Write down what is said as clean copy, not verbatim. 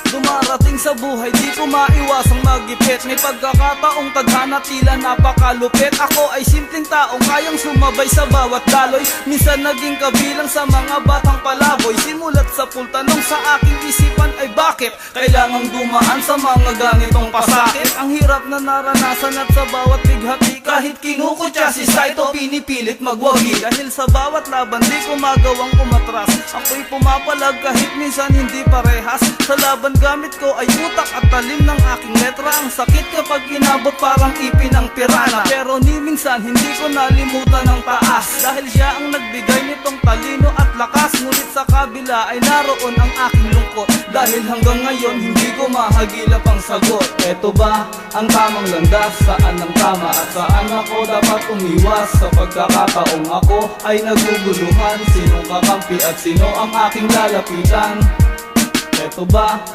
Dumarating sa buhay, di ko maiwasang magipit. May pagkakataong tadhana tila napakalupit. Ako ay simpleng taong kayang sumabay sa bawat daloy. Minsan naging kabilang sa mga batang palaboy. Simulat sa pultanong sa aking isipan ay bakit kailangang dumaan sa mga ganitong pasakit. Ang hirap na naranasan at sa bawat bighati, kahit kinukutya si Saito, pinipilit magwagi. Dahil sa bawat laban di ko magawang umatras. Ako'y pumapalag kahit minsan hindi parehas. Sa laban gamit ko ay utak at talim ng aking letra. Ang sakit kapag inabot parang ipin ng pirana. Pero ni minsan hindi ko nalimutan ang taas, dahil siya ang nagbigay nitong talino at lakas. Ngunit sa kabila ay naroon ang aking lungkot, dahil hanggang ngayon hindi ko mahagilap ang sagot. Eto ba ang tamang landas? Saan ang tama at saan ako dapat umiwas? Sa pagkakataong ako ay naguguluhan, sinong kakampi at sino ang aking lalapitan? Eto ba